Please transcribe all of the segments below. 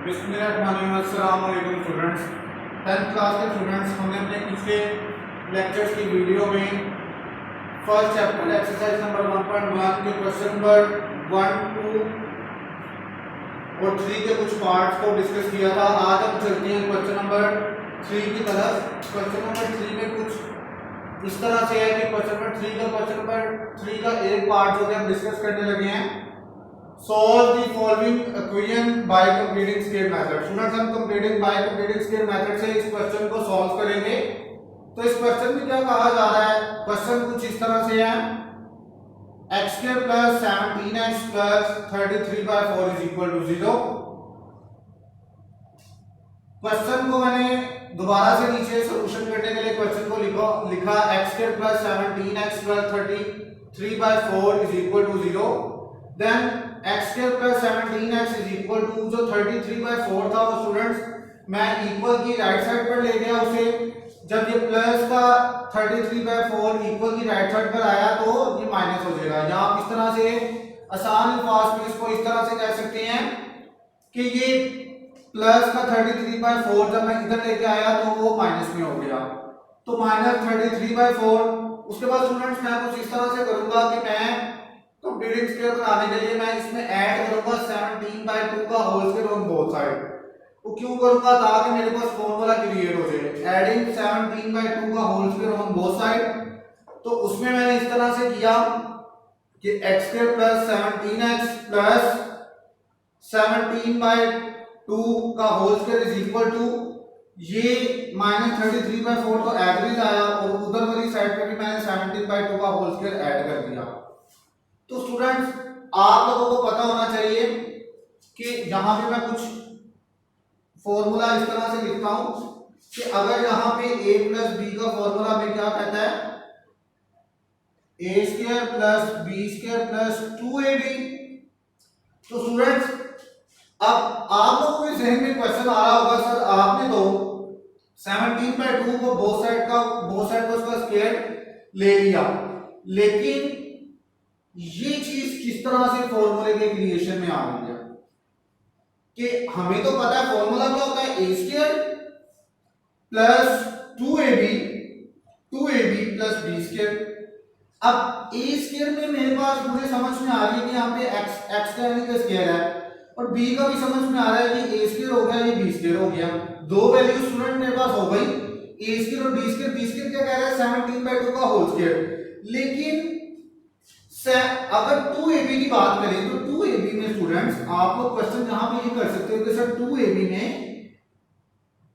बिस्मिल्लाहिर्रहमानिर्रहीम students, 10th class के students, हमने अपने पिछले लेक्चर्स की वीडियो में फर्स्ट चैप्टर एक्सरसाइज नंबर 1.1 के क्वेश्चन नंबर 1, 2 और 3 के कुछ पार्ट्स को डिस्कस किया था। आज हम चलते हैं क्वेश्चन नंबर 3 की तरफ। क्वेश्चन नंबर 3 में कुछ इस तरह से है कि क्वेश्चन नंबर 3 का एक पार्ट जो हम डिस्कस करने लगे हैं, solve the following equation by completing square method। Students, हम completing by completing square method से इस क्वेश्चन को सॉल्व करेंगे। तो इस क्वेश्चन में क्या कहा जा रहा है, क्वेश्चन कुछ इस तरह से है, x square plus 17x plus 33/4 is equal to 0। Question को मैंने दोबारा से नीचे सॉल्यूशन करने के लिए क्वेश्चन को लिखा x square plus 17x plus 33/4 is equal to 0। Then x square plus 17x is equal to जो 33/4 था वो स्टूडेंट्स मैं इक्वल की राइट साइड पर ले गया उसे। जब ये प्लस का 33/4 इक्वल की राइट साइड पर आया तो ये माइनस हो जाएगा। या आप इस तरह से आसान अल्फाज में इसको इस तरह से कह सकते हैं कि ये प्लस का 33/4 जब मैं इधर लेके आया तो वो माइनस में हो गया, तो माइनस 33/4। उसके बाद स्टूडेंट्स मैं कुछ इस तरह से करूंगा कि मैं कंप्लीटिंग स्क्वायर बनाने के लिए मैं इसमें ऐड करूंगा 17/2 का whole square on both side. वो क्यों करूंगा, ताकि मेरे पास फॉर्मूला क्रिएट हो जाए, एडिंग 17/2 का whole square on both side. तो उसमें मैंने इस तरह से किया कि x square plus 17x plus 17/2 का whole square is equal to ये माइनस 33/4 तो एवरेज आया, और उधर वाली साइड पे भी मैंने 17/2 का होल स्क्वायर ऐड कर दिया। तो स्टूडेंट्स, आप लोगों को पता होना चाहिए कि यहां पे मैं कुछ फॉर्मूला इस तरह से लिखता हूं कि अगर यहां पे a प्लस बी का फॉर्मूला में क्या कहता है, a square plus B square plus 2ab। तो स्टूडेंट्स, अब आप लोगों के जहन में क्वेश्चन आ रहा होगा, सर आपने तो 17/2 को बोथ साइड का उसका स्क्वायर ले लिया, लेकिन ये चीज किस तरह से फॉर्मूले के क्रिएशन में आ गई है कि हमें तो पता है फॉर्मूला क्या होता है, a square plus 2ab plus b square. अब a स्क्वायर में मेरे पास मुझे समझ में आ रही है कि यहाँ पे x का यानी कि स्क्वायर है, और b का भी समझ में आ रहा है कि a स्क्वायर हो गया, ये b स्क्वायर हो गया। दो वैल्यू स्टूडेंट मेरे पास हो गई, a स्क्वायर और b स्क्वायर क्या कह रहा है 17/2 का होल स्क्वायर। लेकिन अगर 2ab की बात करें तो 2ab में स्टूडेंट्स आप लोग क्वेश्चन यहां पे ये कर सकते हो कि सर 2ab में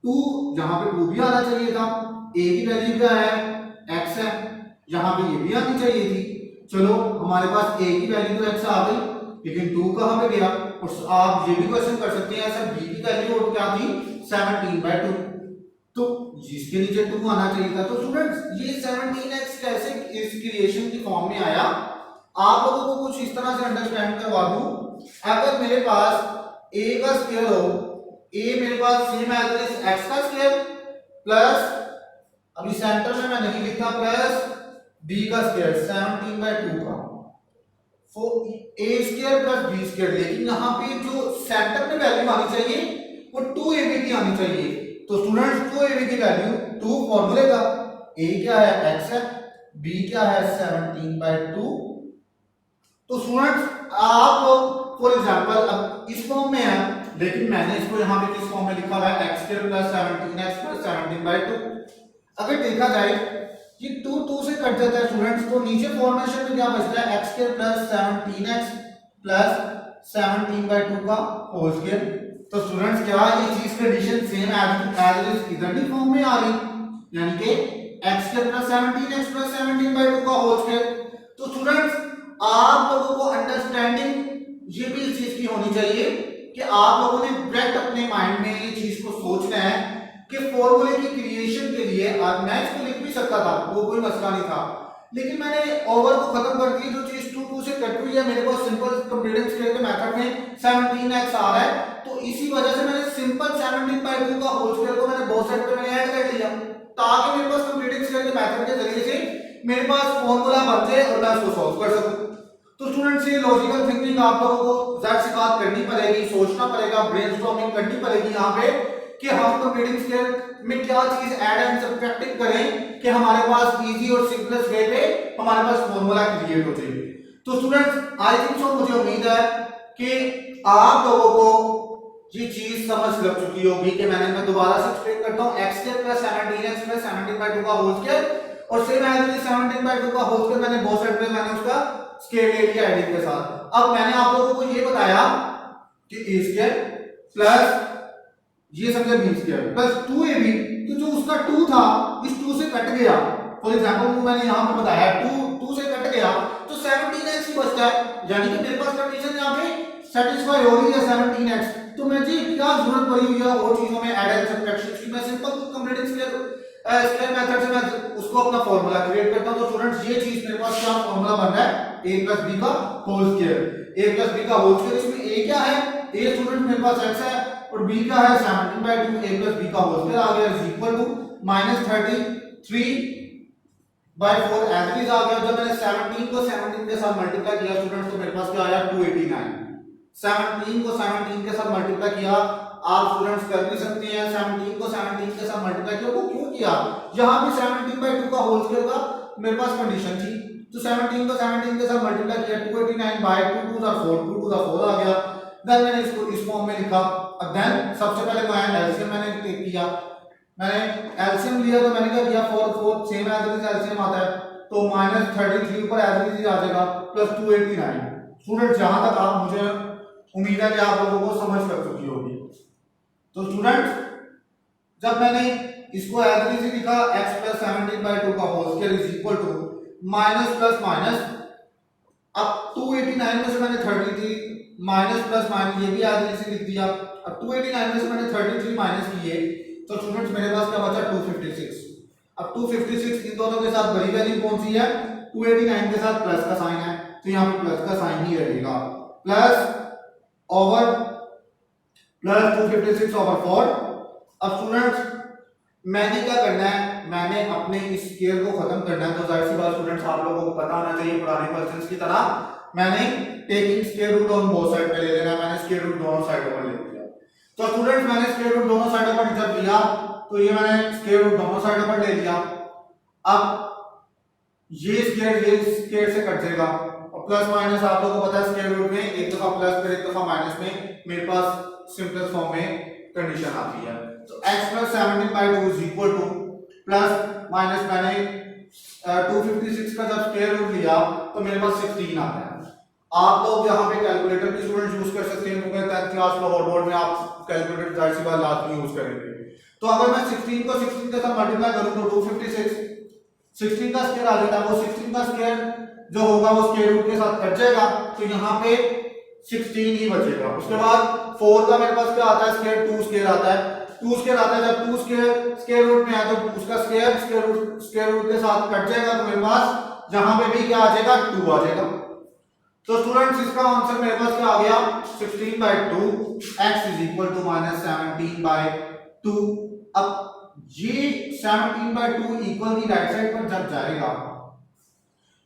2 यहां पे 2 भी आना चाहिए था, a की वैल्यू क्या है x है, यहां पे ये भी आनी चाहिए थी। चलो हमारे पास a की वैल्यू तो x आ गई, लेकिन 2 कहां पे गया। और आप ये भी क्वेश्चन कर सकते हैं सर b की वैल्यू और क्या थी 17/2, तो जिसके नीचे 2 आना चाहिए था। तो स्टूडेंट्स ये 17x कैसे इस क्रिएशन की फॉर्म में आया, आप लोगों को कुछ इस तरह से अंडरस्टैंड करवा दूं। अगर मेरे पास a का स्क्वायर हो, a मेरे पास सेम एज x का स्क्वायर प्लस, अभी सेंटर में मैं नहीं लिखता, प्लस b का स्क्वायर 17/2 का, a square plus b square. लेकिन यहां पे जो सेंटर में वैल्यू आनी चाहिए वो 2ab की आनी चाहिए। तो स्टूडेंट्स 2ab की वैल्यू 2 फॉर्मूले का, a क्या है x है, b क्या है 17/2। तो स्टूडेंट्स आप लोग फॉर एग्जांपल अब इस फॉर्म में है, लेकिन मैंने इसको यहां पे किस फॉर्म में लिखा हुआ है x square plus 17x plus 17/2। अगर देखा जाए ये 2 से कट जाता है स्टूडेंट्स, तो नीचे फॉर्मेशन में क्या बचता है x square plus 17x plus 17/2 का होल स्क्वायर। तो स्टूडेंट्स क्या ये चीज कंडीशन सेम एज इधर भी फॉर्म में आ रही, यानी कि x square plus 17x plus 17/2 का होल स्क्वायर। तो स्टूडेंट्स आप लोगों को अंडरस्टैंडिंग ये भी इस चीज की होनी चाहिए कि आप लोगों ने डायरेक्ट अपने माइंड में ये चीज को सोचना है कि फॉर्मूले की क्रिएशन के लिए मैं इसको लिख भी सकता था, वो कोई मसला नहीं था, लेकिन मैंने ओवर को खत्म कर दी। जो चीज 2 से कट हुई है, मेरे पास सिंपल कंप्लीटिंग स्क्वायर के मेथड में 17x आ रहा है, तो इसी वजह से मैंने सिंपल 17/2 का होल स्क्वायर को मैंने बोथ साइड पे मैंने ऐड कर लिया, ताकि मेरे पास कंप्लीटिंग स्क्वायर के मेथड के जरिए से मेरे पास फॉर्मूला बन जाए और मैं उसको सॉल्व कर सकूं। तो स्टूडेंट्स ये लॉजिकल थिंकिंग आप लोगों को जाहिर सी बात करनी पड़ेगी, सोचना पड़ेगा, ब्रेनस्टॉर्मिंग करनी पड़ेगी यहाँ पे कि हम कंप्लीटिंग स्केल में क्या चीज ऐड एंड सब्ट्रैक्ट करें कि हमारे पास इजी और सिंपलेस्ट वे पे हमारे पास फॉर्मूला क्रिएट हो जाए। तो स्टूडेंट्स आई थिंक सो मुझे उम्मीद है कि आप लोगों को ये चीज समझ लग चुकी होगी कि मैं दोबारा से एक्सप्लेन करता हूं, x square plus 17x plus 17/2 का होल स्क्वायर और सेम एज 17/2 का होल स्क्वायर मैंने बोथ साइड पे मैंने उसका स्केल ले लिया एडिंग के साथ। अब मैंने आप लोगों को ये बताया कि a स्क्वायर प्लस ये समझे b स्क्वायर प्लस 2ab, तो जो उसका 2 था इस 2 से कट गया। फॉर एग्जांपल मैंने यहां पे बताया 2 से कट गया तो 17x ही बचता है, यानी कि मेरे पास कंडीशन यहां पे सेटिस्फाई हो रही है 17x। तो मैं जी क्या जरूरत पड़ी हुई है और चीजों में ऐड एंड सब्ट्रैक्शन की, मैं सिंपल कंप्लीटिंग स्केल मेथड से मैं उसको अपना फार्मूला क्रिएट करता हूं। तो स्टूडेंट्स ये चीज मेरे पास क्या फार्मूला बन रहा है a + b का होल स्क्वायर, a + b का होल स्क्वायर। इसमें a क्या है, a स्टूडेंट मेरे पास x है और b क्या है 17/2, a + b का होल स्क्वायर आ गया is equal to -33/4 as it is आ गया। जब मैंने 17 को 17 के साथ मल्टीप्लाई किया स्टूडेंट्स तो मेरे पास क्या आया 289। 17 को 17 के साथ मल्टीप्लाई किया, आप स्टूडेंट्स कर भी सकते हैं, 17 को 17 के साथ मल्टीप्लाई किया, वो क्यों किया, यहां पे 17/2 का होल स्क्वायर का मेरे पास कंडीशन थी तो 17 को 17 के साथ मल्टीप्लाई किया 289/2 2 4 2 2 4 आ गया। देन मैंने इसको इस फॉर्म में लिखा। अब देन सबसे पहले तो एलसीएम मैंने टेक किया, मैंने एलसीएम लिया तो मैंने क्या किया 4 4 same as it is LCM आता है तो -33 ऊपर एज इट इज आ जाएगा प्लस 289। स्टूडेंट्स जहां तक आप मुझे उम्मीद है कि आप लोगों को समझ लग चुकी होगी। तो स्टूडेंट्स जब मैंने इसको एज इट इज लिखा x + 17/2 का whole square is equal to minus plus minus, अब 289 में से मैंने 33 माइनस प्लस माइनस ये भी एज इट इज लिख दिया। अब 289 में से मैंने 33 माइनस किए तो स्टूडेंट्स मेरे पास क्या बचा 256। अब 256 इन दोनों के साथ बड़ी वैल्यू कौन सी है 289 के साथ प्लस का साइन है तो यहां पे प्लस का साइन ही रहेगा, प्लस ओवर प्लस 256 ओवर 4। अब स्टूडेंट्स मैंने क्या करना है, मैंने अपने इस स्केल को खत्म करना है। तो जाहिर सी बात स्टूडेंट्स आप लोगों को पता होना चाहिए पुराने क्वेश्चंस की तरह मैंने taking square root on both side पे ले लेना है, मैंने स्क्वायर रूट दोनों साइडों पर ले लिया। तो स्टूडेंट्स मैंने स्क्वायर रूट दोनों साइडों पर जब लिया तो ये मैंने स्क्वायर रूट दोनों साइडों पर ले लिया। अब ये स्क्वायर से कट जाएगा और प्लस माइनस आप लोगों को पता है स्क्वायर रूट में एक दफा प्लस फिर एक दफा माइनस में मेरे पास सिंपलेस्ट फॉर्म में कंडीशन आती है। तो x + 17/2 is equal two plus minus मैंने 256 का जब स्क्वायर रूट लिया तो मेरे पास 16 आता है। आप लोग यहाँ पे कैलकुलेटर की स्टूडेंट यूज कर सकते हैं क्योंकि 10th क्लास में बोर्ड में आप कैलकुलेटर जाहिर सी बात लाजमी यूज करेंगे। तो अगर मैं 16 को 16 के साथ मल्टीप्लाई करूं तो 256 16 का स्क्वायर आ जाता है, वो 16 का स्क्वायर जो होगा वो स्क्वायर रूट के साथ कट जाएगा तो यहाँ पे 16 ही बचेगा। उसके बाद 4 का मेरे पास क्या आता है स्क्वायर 2 स्क्वायर आता है, 2 स्क्वायर आता है जब 2 स्क्वायर रूट में है तो उसका स्क्वायर रूट के साथ कट जाएगा तो मेरे पास जहां पे भी क्या आ जाएगा 2 आ जाएगा। तो स्टूडेंट्स इसका आंसर मेरे पास क्या आ गया 16/2 x इज इक्वल टू -17/2। अब ये 17/2 इक्वल की राइट साइड पर जब जाएगा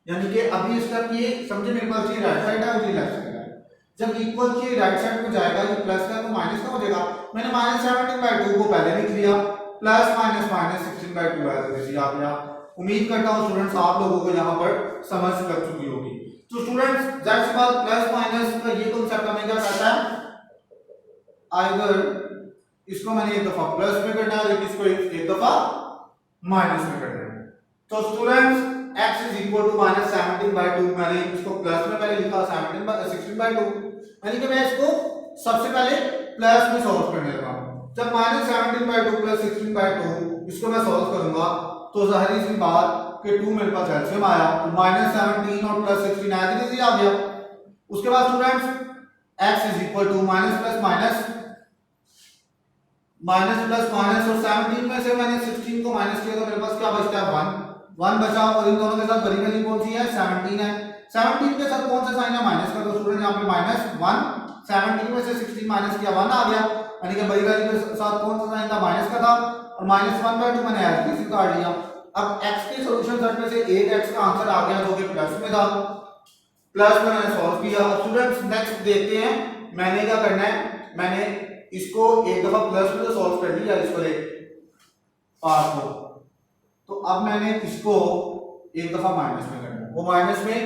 यानी कि अभी इसका ये समझे मेरे पास ये राइट साइड है और ये लेफ्ट साइड है, जब इक्वल के राइट साइड पे जाएगा ये प्लस का तो माइनस का हो जाएगा। मैंने -17/2 को पहले लिख लिया प्लस माइनस 16/2 ऐसे आ गया। उम्मीद करता हूं स्टूडेंट्स आप लोगों को यहां पर समझ लग चुकी होगी। तो स्टूडेंट्स जाहिर सी बात प्लस माइनस का ये कांसेप्ट हमें क्या कहता है, आइदर इसको मैंने एक दफा प्लस में करना है लेकिन इसको एक दफा माइनस में करना है। तो students x is equal to -17/2 मैंने इसको प्लस में पहले लिखा 16/2 यानी कि मैं इसको सबसे पहले प्लस में सॉल्व करने लगा। जब -17/2 प्लस 16/2 इसको मैं सॉल्व करूंगा तो जाहिर सी बात कि 2 मेरे पास एलसीएम आया तो -17 और प्लस 16 एज इट इज आ गया। उसके बाद students x is equal to minus plus minus और 17 में से मैंने 16 को माइनस किया तो मेरे पास क्या बचता है 1 बचा और इन दोनों के साथ बड़ी वैल्यू कौन सी है 17 है। 17 के साथ कौन सा साइन है माइनस का, तो स्टूडेंट यहाँ पे -1 17 में से 16 माइनस किया 1 आ गया यानी कि बड़ी वैल्यू के साथ कौन सा साइन था माइनस का था और -1/2 मैंने एज इट काट लिया। अब x के सॉल्यूशन सेट में से एक x का आंसर आ गया जो कि प्लस में था प्लस में मैंने सॉल्व किया। अब स्टूडेंट्स नेक्स्ट देखते हैं मैंने क्या करना है। मैंने इसको एक दफा प्लस में तो सॉल्व कर लिया इसको एक पार्ट को, तो अब मैंने इसको एक दफा माइनस में करना है। वो माइनस में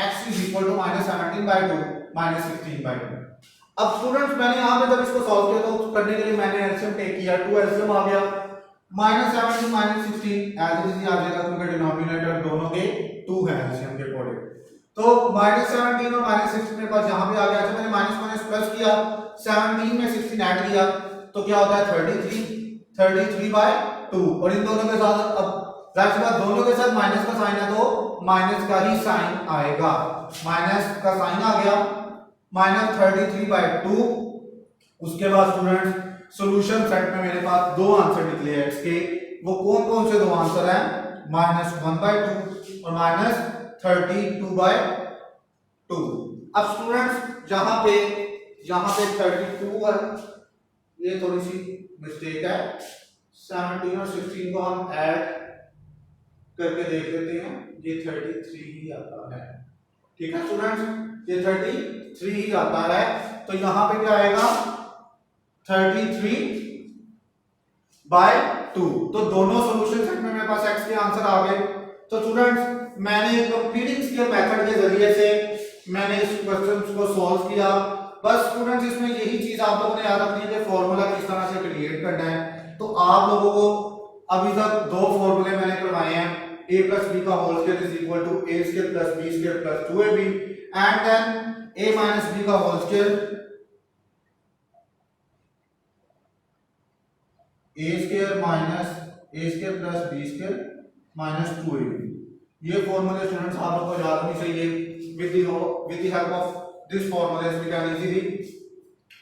x is equal to minus 17/2 minus 16/2। अब स्टूडेंट्स मैंने यहाँ पे जब इसको सॉल्व किया तो करने के लिए मैंने एलसीएम टेक किया, 2 एलसीएम आ गया, minus 17 minus 16 as it is आ जाएगा क्योंकि डिनोमिनेटर दोनों के 2 है एलसीएम के अकॉर्डिंग। तो माइनस 17 और माइनस 16 मेरे पास यहाँ पे आ गया। अच्छा मैंने माइनस माइनस प्लस किया, 17 में 16 ऐड किया तो क्या होता है 33/2 और इन दोनों के साथ अब जाहिर सी बात दोनों के साथ माइनस का साइन है तो माइनस का ही साइन आएगा, माइनस का साइन आ गया माइनस 33/2। उसके बाद स्टूडेंट्स सॉल्यूशन सेट में मेरे पास दो आंसर निकले x के। वो कौन कौन से दो आंसर हैं, -1/2 और -32/2। अब स्टूडेंट्स जहां पे 32 है, ये थोड़ी सी मिस्टेक है, 17 और 16 को हम ऐड करके देख लेते हैं, ये 33 ही आता है। ठीक है स्टूडेंट्स, ये 33 ही आता है। तो यहां पे क्या आएगा 33/2। तो दोनों सॉल्यूशन सेट में मेरे पास x के आंसर आ गए। तो स्टूडेंट्स मैंने कंप्लीटिंग स्केल मेथड के जरिए से मैंने इस क्वेश्चन को सॉल्व किया। बस स्टूडेंट्स इसमें यही चीज आप लोगों ने याद रखनी है कि फॉर्मूला किस तरह से क्रिएट करना है। तो आप लोगों को अभी तक दो फॉर्मूले मैंने करवाए हैं, a plus b का whole square is equal to a square plus b square plus 2ab and then a minus b का whole square a square minus a square plus b square minus 2ab। ये फॉर्मूले students आप लोगों को याद होनी चाहिए। with the help of this formulas we can easily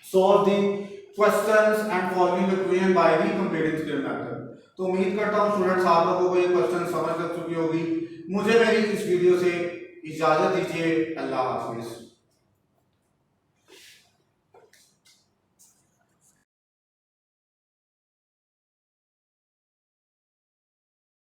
solve the questions and following the equation by the completing scale method। तो उम्मीद करता हूँ स्टूडेंट्स आप लोगों को ये क्वेश्चन समझ लग चुकी होगी। मुझे मेरी इस वीडियो से इजाजत दीजिए, अल्लाह हाफिज।